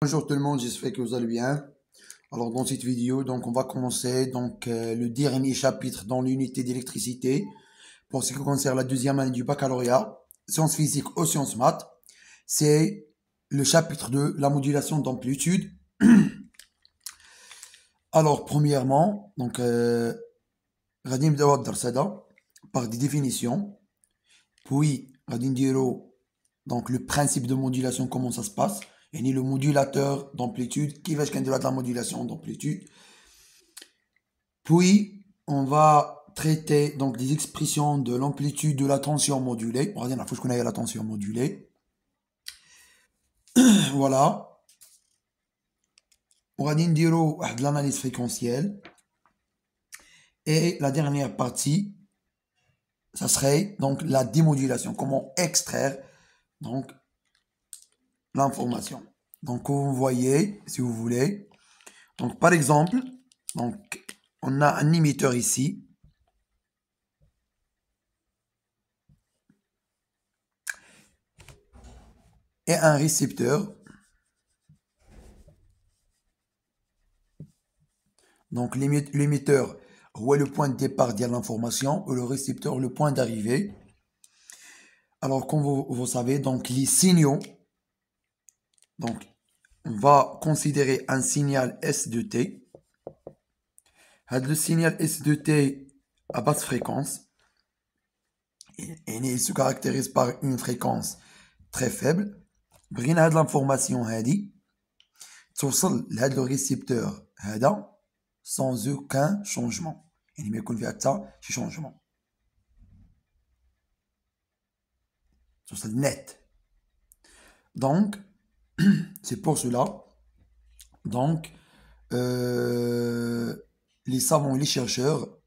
Bonjour tout le monde, j'espère que vous allez bien. Alors dans cette vidéo, on va commencer le dernier chapitre dans l'unité d'électricité pour ce qui concerne la deuxième année du baccalauréat, sciences physiques ou sciences maths. C'est le chapitre de la modulation d'amplitude. Alors premièrement, غادي نبداو الدرس هذا par des définitions, puis غادي نديرو le principe de modulation, comment ça se passe, et ni le modulateur d'amplitude, qui va de la modulation d'amplitude. Puis, on va traiter donc des expressions de l'amplitude de la tension modulée. On va dire, il faut que je connaisse la tension modulée. Voilà. On va dire de l'analyse fréquentielle. Et la dernière partie, ça serait donc la démodulation. Comment extraire donc l'information. Donc, vous voyez, si vous voulez. Donc, par exemple, on a un émetteur ici. Et un récepteur. Donc, l'émetteur est le point de départ de l'information et le récepteur le point d'arrivée. Alors, comme vous savez, donc les signaux, donc on va considérer un signal S de T. Le signal S de T à basse fréquence, et il se caractérise par une fréquence très faible. بغينا هاد l'information هادي توصل لهاد le récepteur هذا sans aucun changement. يعني ما يكون فيها حتى شي changement. توصل net. Donc, c'est pour cela. Donc, les savants et les chercheurs,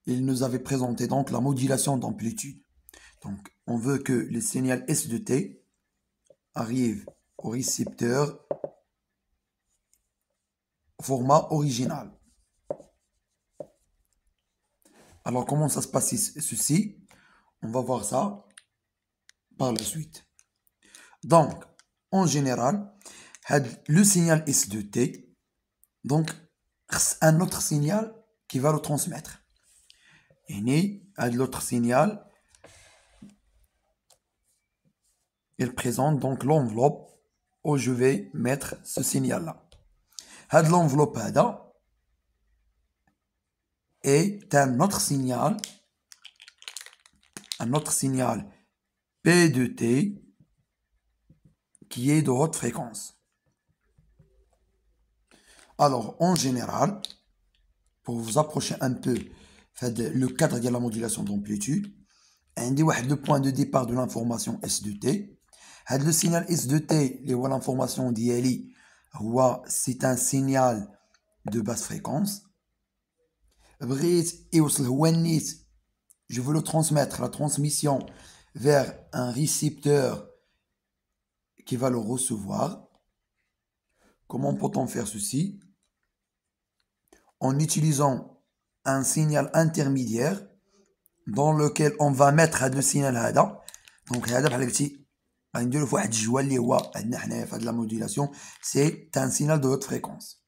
ils nous avaient présenté donc la modulation d'amplitude. Donc, on veut que le signal S de T arrive au récepteur au format original. Alors, comment ça se passe ceci? On va voir ça par la suite. Donc, en général, le signal S de T, donc, un autre signal qui va le transmettre. Et l'autre signal, il présente donc l'enveloppe où je vais mettre ce signal-là. L'enveloppe est un autre signal P de T qui est de haute fréquence. Alors, en général, pour vous approcher un peu le cadre de la modulation d'amplitude, le point de départ de l'information S de T. Le signal S de T, l'information d'ILI, c'est un signal de basse fréquence. Je veux le transmettre, la transmission vers un récepteur qui va le recevoir. Comment peut-on faire ceci? En utilisant un signal intermédiaire dans lequel on va mettre le signal هذا. Donc هذا بحال قلتي غنديرو في واحد الجوال اللي هو عندنا حنايا في هاد لا موديلاسيون سي un signal de haute fréquence.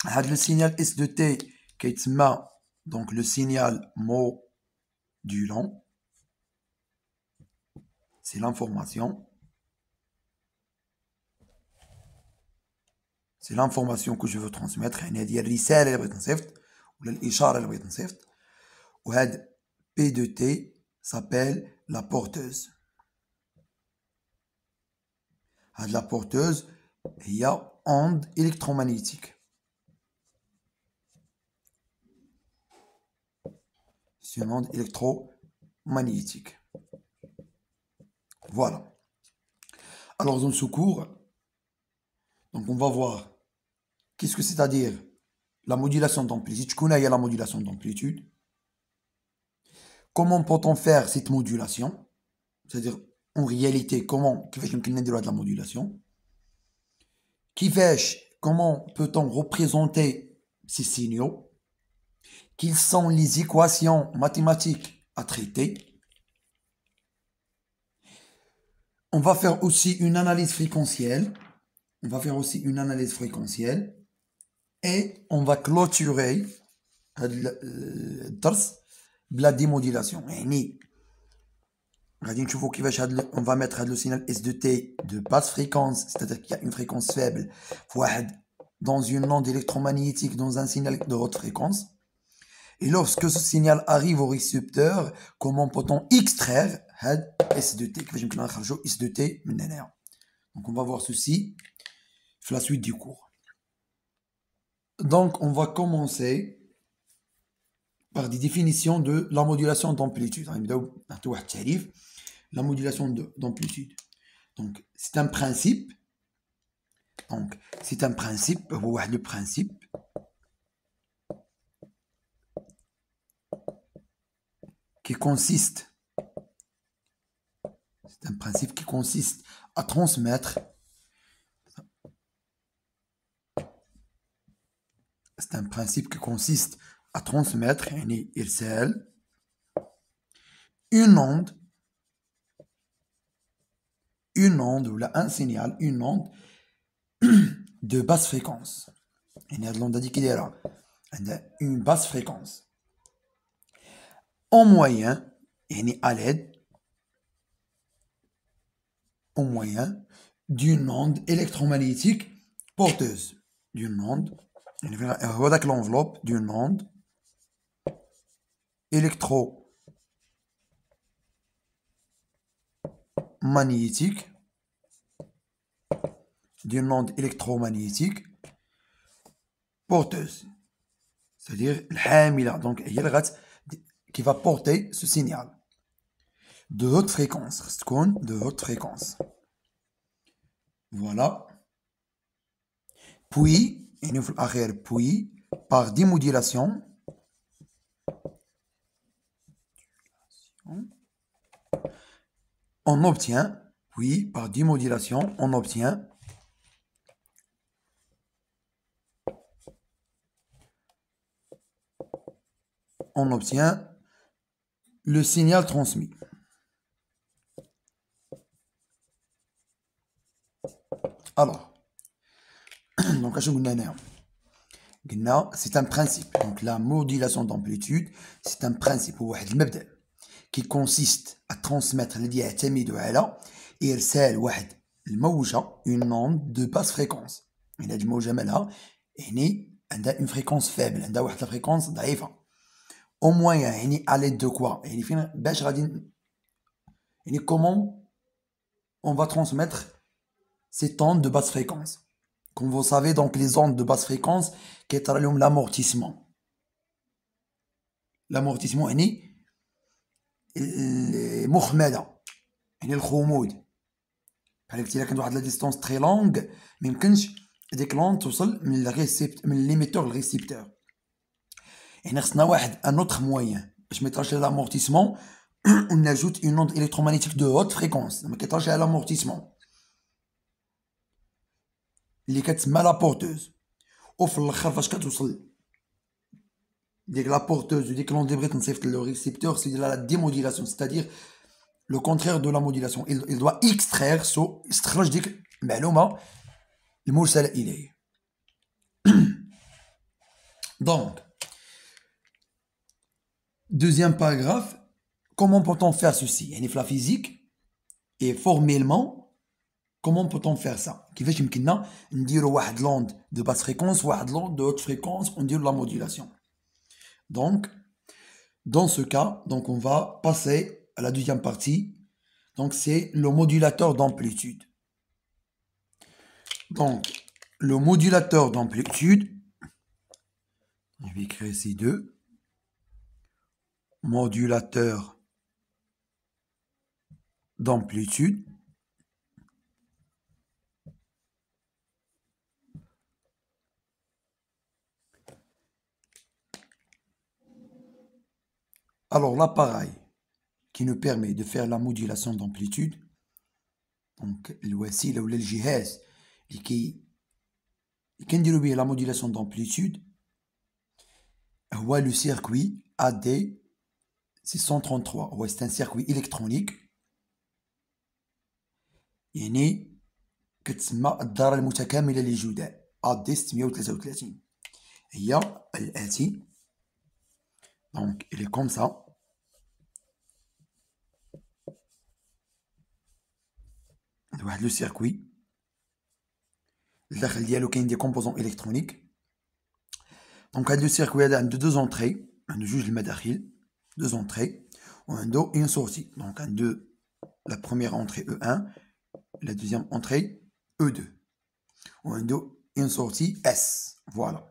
هاد le signal S de T كيتسمى donc le signal modulant. C'est l'information. C'est l'information que je veux transmettre. يعني هذه الرسالة اللي بغيت نصيفط ولا الإشارة اللي بغيت نصيفط. وهاد P de T s'appelle la porteuse. هاد la porteuse هي onde électromagnétique. C'est une onde électromagnétique. Voilà. Alors dans ce cours, donc on va voir qu'est-ce que c'est-à-dire la modulation d'amplitude. Je connais la modulation d'amplitude. Comment peut-on faire cette modulation? C'est-à-dire, en réalité, comment de la modulation? Comment peut-on représenter ces signaux? Quelles sont les équations mathématiques à traiter? On va faire aussi une analyse fréquentielle. On va faire aussi une analyse fréquentielle. Et on va clôturer الدرس بلا démodulation. يعني غادي نشوفوا كيفاش on va mettre le signal S de T de basse fréquence, c'est-à-dire qu'il y a une fréquence faible dans une onde électromagnétique dans un signal de haute fréquence. Et lorsque ce signal arrive au récepteur, comment peut-on extraire S de T? S de T. Donc on va voir ceci sur la suite du cours. Donc on va commencer par des définitions de la modulation d'amplitude. La modulation d'amplitude. Donc c'est un principe. Donc c'est un principe. Le principe qui consiste. C'est un principe qui consiste à transmettre. C'est un principe qui consiste à transmettre une onde ou là un signal, une onde de basse fréquence. L'onde a dit qu'il y a une basse fréquence. En moyen, à l'aide, au moyen d'une onde électromagnétique porteuse. D'une onde, avec l'enveloppe d'une onde électromagnétique, porteuse. C'est-à-dire l'hamila, donc qui va porter ce signal de haute fréquence. De haute fréquence. Voilà. Puis, par démodulation, on obtient, le signal transmis. Alors, donc, c'est un principe. Donc, la modulation d'amplitude, c'est un principe qui consiste à transmettre une onde de basse fréquence. Une fréquence faible, une fréquence ضعيفة. Au moyen, à l'aide de quoi? Comment on va transmettre cette onde de basse fréquence? Comme vous savez, donc les ondes de basse fréquence, qui est l'amortissement. L'amortissement, المخمدة الخمود. بحال قلتي لك واحد لا ديستونس تري لونغ ما يمكنش ديك لونغ توصل من ليميتور للريسيبتور. خصنا واحد ان اوتر موين باش ما يطراش l'amortissement. On ajoute une onde électromagnétique de haute fréquence ما كيطراش على l'amortissement اللي كتسمى لا بورتوز. وفي الاخر فاش كتوصل ديك لا بورتوز وديك لونde اللي بغيت نصيفط لو ريسيبتور سي لا ديموديلاسيون, c'est-à-dire le contraire de la modulation. Il doit extraire يستخرج ديك المعلومه المرسله اليه. Donc deuxième paragraphe, comment peut-on faire ceci? يعني في la physique et formellement comment peut-on faire ça? كيفاش يمكننا نديروا واحد لوند de basse fréquence واحد لوند de haute fréquence ونديروا la modulation. Donc dans ce cas, donc on va passer à la deuxième partie. Donc c'est le modulateur d'amplitude. Donc le modulateur d'amplitude, je vais écrire ici deux. Modulateur d'amplitude. Alors l'appareil qui nous permet de faire la modulation d'amplitude, donc الوسيلة ولا الجهاز اللي كنديروا به la modulation d'amplitude هو le circuit AD 633. C'est un circuit électronique يعني كتسمى الدارة المتكاملة للجداء AD 633 هي الآتي. دونك إلي كوم سا. واحد لو سيركوي الداخل ديالو كاين دي كومبوزون إلكترونيك. دونك هاد لو سيركوي هذا عنده دو زونطري، عنده جوج المداخل، دو زونطري وعنده اون سورتي. دونك عنده لا بروميير اونتري E1 la deuxième entrée E2 وعنده une sortie S. Voilà.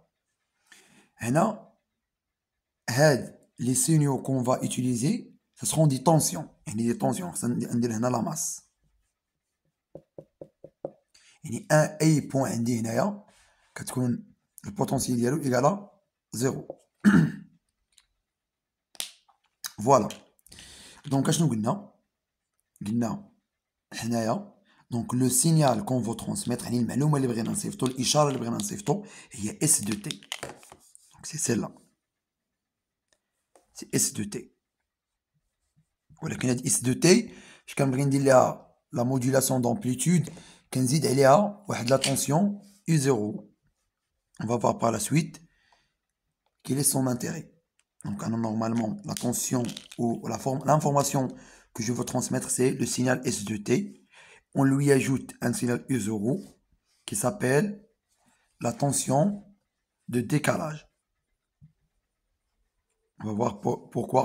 هنا هاد les signaux qu'on va utiliser ce seront des tensions. يعني des tensions خصنا ندير هنا la masse. يعني ان اي بوان عندي هنايا كتكون البوتونسيال ديالو ايكالا 0. فوالا. دونك اشنو قلنا هنايا دونك لو سينيال كون فو ترونسميتر يعني المعلومه اللي بغينا نصيفطو الاشاره اللي بغينا نصيفطو هي اس دو تي. دونك سي سيلا سي اس دو تي. ولكن هاد اس دو تي اش كنبغي ندير ليها لا موديلاسيون دامبليتود كنزيد عليها واحد لا طونسيون اي 0. On va voir par la suite quel est son intérêt. Donc, normalement, la tension ou l'information que je veux transmettre, c'est le signal S de T. On lui ajoute un signal U0 qui s'appelle la tension de décalage. On va voir pourquoi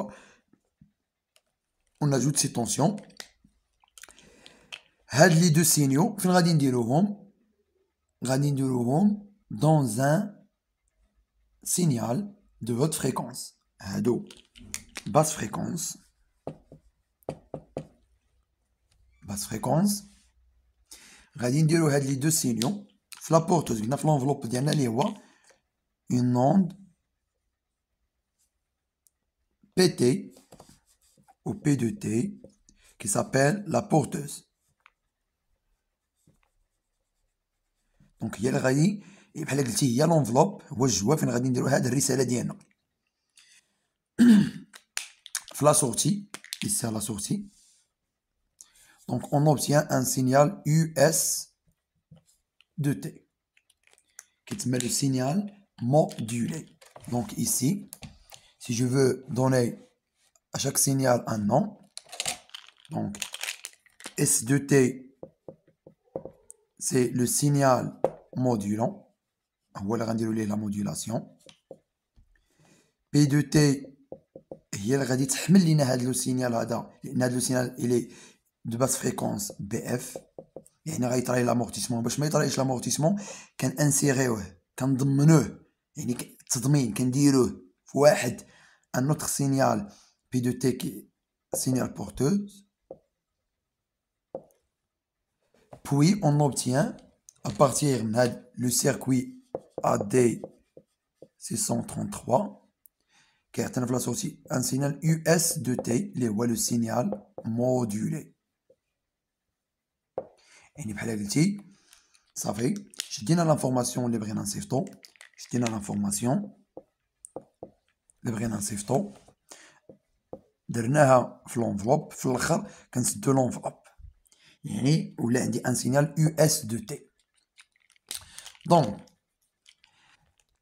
on ajoute ces tensions. Les deux signaux, dans un signal de haute fréquence. Basse fréquence. غادي نديرو هاد لي دو سينيو في لابورتوز. قلنا في لونفلوب ديالنا اللي هو اون اوند بي تي ou P de T qui s'appelle la porteuse. دونك هي اللي غادي بحال قلتي هي لونفلوب هو الجوا فين غادي نديرو هاد الرساله ديالنا. في لا سورتي ici à la sortie. Donc on obtient un signal US de T qui te met le signal modulé. Donc ici, si je veux donner à chaque signal un nom, donc S de T c'est le signal modulant. Voilà la modulation. P de T هي اللي غادي تحمل لينا هذا لو سينيال هذا لان هذا لو سينيال الي دو باس فريكونس بي اف. يعني غيطري لامورتيسمون. باش ما يطريش لامورتيسمون كنانسيغيوه كنضمنوه يعني التضمين كنديروه في واحد ان اوتر سينيال بي دو تي كي سينيال بورتوز. Puis on obtient à partir de le circuit AD 633 qui est un signal US de T, le signal modulé. Et nous avons dit, ça fait, je donne l'information les brennan sefto, je donne l'information les brennan sefto, درناها في l'enveloppe, في الاخر كنسدو l'enveloppe. يعني ولا عندي ان سينيال US de T. Donc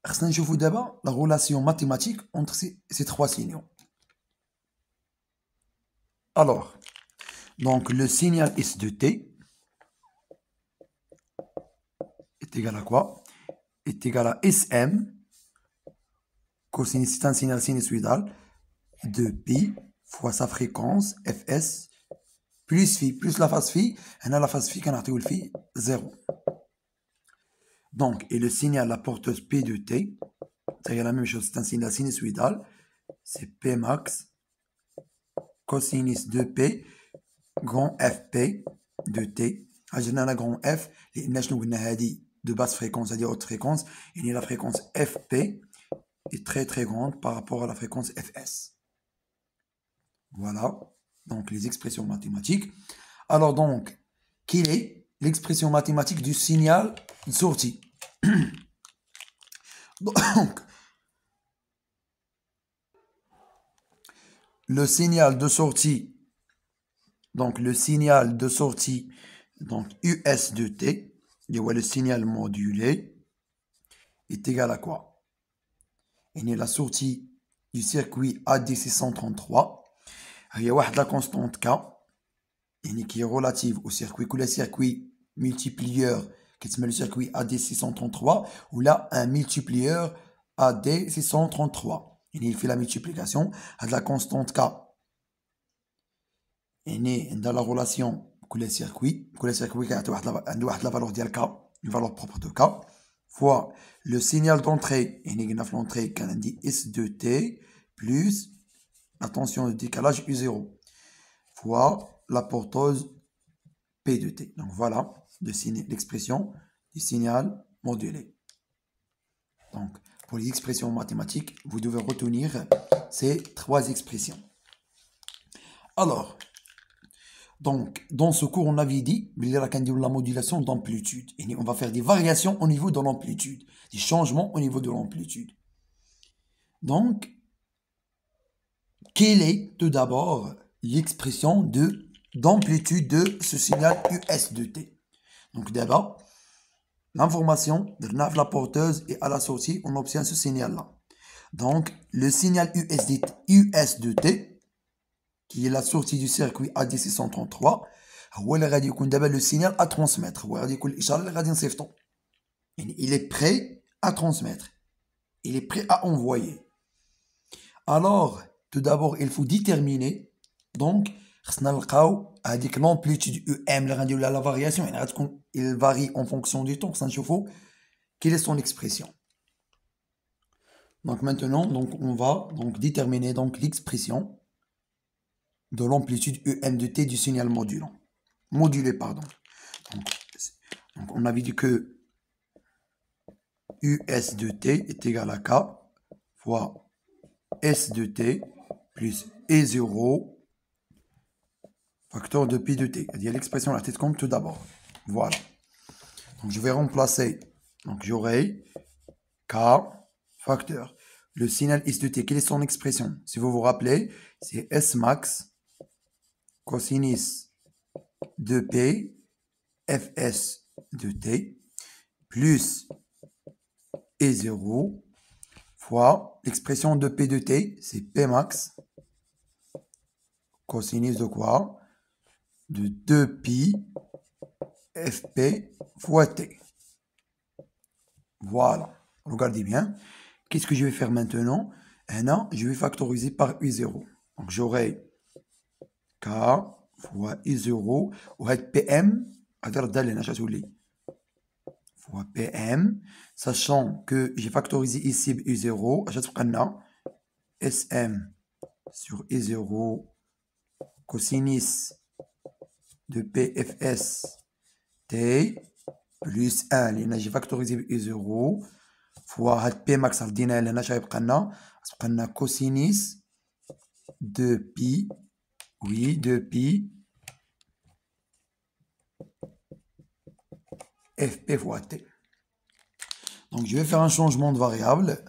خصنا نشوفو دابا la relation mathématique entre ces trois signaux. Alors, donc le signal S de T est égal à quoi? Est égal à SM, c'est un signal sinusoïdal, de pi fois sa fréquence, Fs, plus phi, plus la phase phi, et là la phase phi, qu'on a le phi, 0. Donc, et le signal, la porteuse P de T, c'est la même chose, c'est un signal sinusoïdal, c'est P max, cosinus de P, grand Fp de T. عجبنا la grand F, لأن شنو قلنا هذه de basse fréquence, c'est-à-dire haute fréquence, et la fréquence Fp est très très grande par rapport à la fréquence Fs. Voilà, donc les expressions mathématiques. Alors donc, quelle est l'expression mathématique du signal de sortie? Donc, le signal de sortie, donc US de T, le signal modulé, est égal à quoi? Et la sortie du circuit AD633, il y a la constante K, qui est relative au circuit, que le circuit multiplieur, qui est le circuit AD633, ou là un multiplieur AD633. Il fait la multiplication de la constante K. Et dans la relation que le circuit qui a la valeur de K, une valeur propre de K, fois le signal d'entrée, et l'entrée qu'on dit S de T, plus la tension de décalage U0, fois la porteuse P de T. Donc voilà l'expression du signal modulé. Donc pour les expressions mathématiques, vous devez retenir ces trois expressions. Alors, donc, dans ce cours, on avait dit la modulation d'amplitude. On va faire des variations au niveau de l'amplitude, des changements au niveau de l'amplitude. Donc, quelle est tout d'abord l'expression d'amplitude de ce signal US de T? Donc d'abord, l'information de la porteuse et à la sortie, on obtient ce signal-là. Donc, le signal US de T, qui est la sortie du circuit AD633, le signal à transmettre. Il est prêt à transmettre. Il est prêt à envoyer. Alors, tout d'abord, il faut déterminer donc l'amplitude UM, la variation, il varie en fonction du temps. Quelle est son expression? Donc maintenant, on va déterminer l'expression de l'amplitude UM de T du signal modulé. Donc, on avait dit que US de T est égal à K fois S de T plus E0 facteur de pi de T. Il y a l'expression la tête compte tout d'abord. Voilà. Donc je vais remplacer. Donc j'aurai K facteur. Le signal S de T, quelle est son expression? Si vous vous rappelez, c'est S max cosinus de P Fs de T plus E0 fois l'expression de P de T, c'est P max cosinus de quoi? De 2pi Fp fois T. Voilà. Regardez bien. Qu'est-ce que je vais faire maintenant? Je vais factoriser par U0. Donc j'aurai K fois U0 ou PM fois PM, sachant que j'ai factorisé ici U0, SM sur U0 cosinus de PFS T plus 1 j'ai factorisé U0 fois P max cosinus de pi, oui, de pi Fp fois T. Donc je vais faire un changement de variable.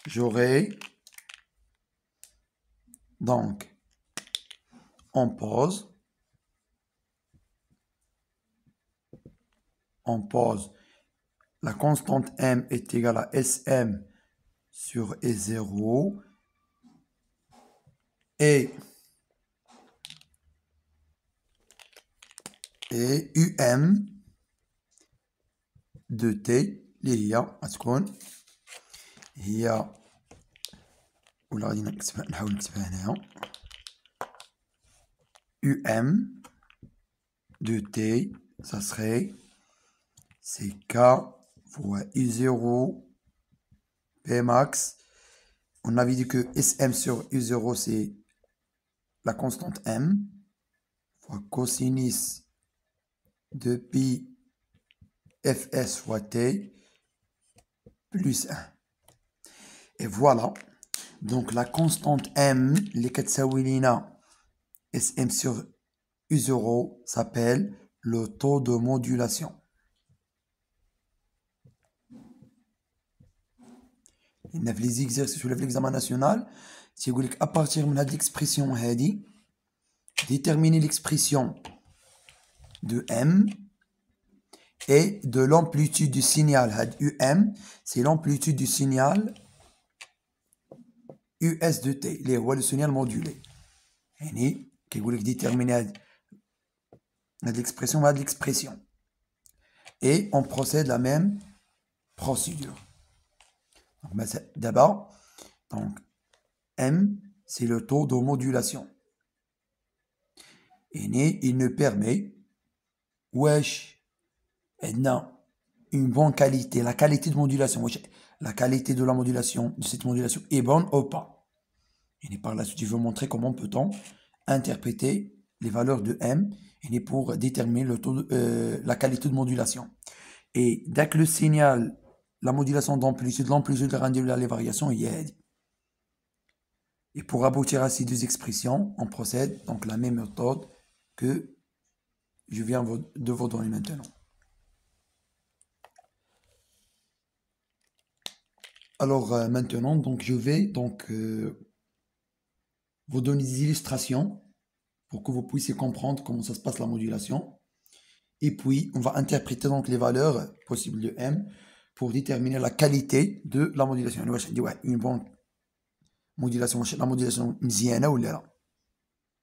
J'aurai donc on pose la constante m est égale à Sm sur E0 et UM de T اللي هي ولا غادي نحاول نكتبها هنايا UM de T, ça serait c'est K fois U0 P max. On avait dit que SM sur U0 c'est la constante M fois cosinus de pi Fs fois T plus 1. Et voilà. Donc la constante M, les SM sur U0 s'appelle le taux de modulation. Il y a les exercices sur l'examen national. Si vous voulez à partir de l'expression هذه déterminer l'expression de M et de l'amplitude du signal. UM, c'est l'amplitude du signal US de T, اللي هو le signal modulé. يعني كيقول لك déterminer l'expression de l'expression. Et on procède la même procédure. D'abord, donc M, c'est le taux de modulation. Et il nous permet, une bonne qualité, la qualité de modulation, la qualité de la modulation, de cette modulation est bonne ou pas. Et par la suite, je vais vous montrer comment peut-on interpréter les valeurs de M et pour déterminer le taux la qualité de modulation. Et dès que le signal, la modulation d'amplitude, l'amplitude de les variations, il y a. Et pour aboutir à ces deux expressions, on procède donc la même méthode que je viens de vous donner maintenant. Alors maintenant, donc je vais donc vous donner des illustrations pour que vous puissiez comprendre comment ça se passe la modulation. Et puis, on va interpréter donc les valeurs possibles de M pour déterminer la qualité de la modulation. Une bonne modulation, la modulation مزيانة ولا لا.